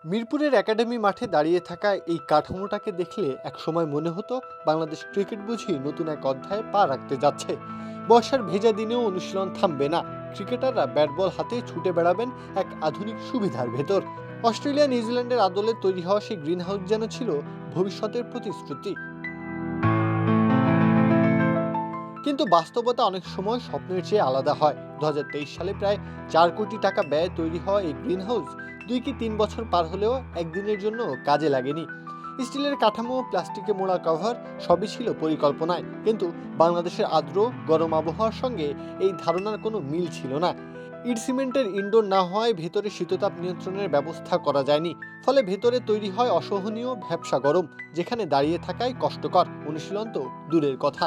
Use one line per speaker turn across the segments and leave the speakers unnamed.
মিরপুরের একাডেমি মাঠে দাঁড়িয়ে থাকা এই কাঠামোটাকে দেখলে একসময় মনে হতো বাংলাদেশ ক্রিকেট বুঝি নতুন এক অধ্যায়ে পা রাখতে যাচ্ছে। বর্ষার ভেজা দিনেও অনুশীলন থামবে না। ক্রিকেটাররা ব্যাট বল হাতে ছুটে বেড়াবেন এক আধুনিক সুবিধার ভেতর। অস্ট্রেলিয়া নিউজিল্যান্ডের আদলে তৈরি হওয়া সেই গ্রিন হাউস যেন ছিল ভবিষ্যতের প্রতিশ্রুতি। কিন্তু বাস্তবতা অনেক সময় স্বপ্নের চেয়ে আলাদা হয়। 2023 সালে প্রায় 4 কোটি টাকা ব্যয়ে তৈরি হওয়া এই গ্রিন হাউস 2 কি 3 বছর পার হলেও একদিনের জন্য কাজে লাগেনি। স্টিলের কাঠামো, প্লাস্টিকে মোড়া কভার সবই ছিল পরিকল্পনায়, কিন্তু বাংলাদেশের আর্দ্র গরম আবহাওয়ার সঙ্গে এই ধারণার কোনো মিল ছিল না। ইট সিমেন্টের ইনডোর না হওয়ায় ভেতরে শীততাপ নিয়ন্ত্রণের ব্যবস্থা করা যায়নি। ফলে ভেতরে তৈরি হয় অসহনীয় ভ্যাপসা গরম, যেখানে দাঁড়িয়ে থাকাই কষ্টকর, অনুশীলন তো দূরের কথা।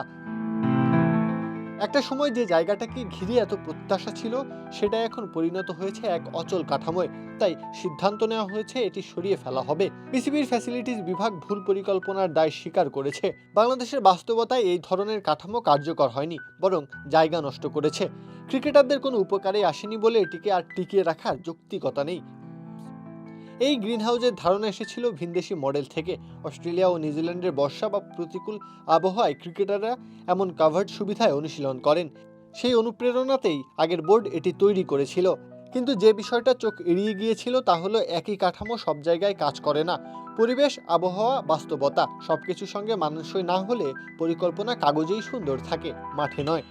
একটা সময় যে জায়গাটাকে ঘিরে এত প্রত্যাশা ছিল, সেটা এখন পরিণত হয়েছে এক অচল কাঠামোয়। তাই সিদ্ধান্ত নেওয়া হয়েছে এটি সরিয়ে ফেলা হবে। বিসিবির ফ্যাসিলিটিস বিভাগ ভুল পরিকল্পনার দায় স্বীকার করেছে। বাংলাদেশের বাস্তবতায় এই ধরনের কাঠামো কার্যকর হয়নি, বরং জায়গা নষ্ট করেছে। ক্রিকেটারদের কোনো উপকারে আসেনি বলে এটিকে আর টিকিয়ে রাখার যৌক্তিকতা নেই। এই গ্রিন হাউসের ধারণা এসেছিল ভিনদেশি মডেল থেকে। অস্ট্রেলিয়া ও নিউজিল্যান্ডের বর্ষা বা প্রতিকূল আবহাওয়ায় ক্রিকেটাররা এমন কাভার্ড সুবিধায় অনুশীলন করেন। সেই অনুপ্রেরণাতেই আগের বোর্ড এটি তৈরি করেছিল। কিন্তু যে বিষয়টা চোখ এড়িয়ে গিয়েছিল তা হলো একই কাঠামো সব জায়গায় কাজ করে না। পরিবেশ, আবহাওয়া, বাস্তবতা সবকিছুর সঙ্গে মানানসই না হলে পরিকল্পনা কাগজেই সুন্দর থাকে, মাঠে নয়।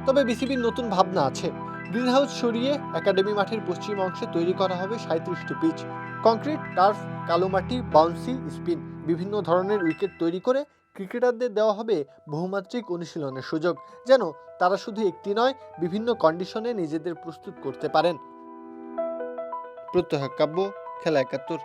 তবে বিসিবির নতুন ভাবনা আছে। গ্রিনহাউস সরিয়ে একাডেমি মাঠের পশ্চিম অংশে তৈরি করা হবে 37টি পিচ। কংক্রিট, টার্ফ, কালো মাটি, বাউন্সি, স্পিন, বিভিন্ন ধরনের উইকেট তৈরি করে ক্রিকেটারদের দেওয়া হবে বহুমাত্রিক অনুশীলনের সুযোগ, যেন তারা শুধু একটি নয়, বিভিন্ন কন্ডিশনে নিজেদের প্রস্তুত করতে পারেন। প্রত্যহ কাব্য, খেলা ৭১।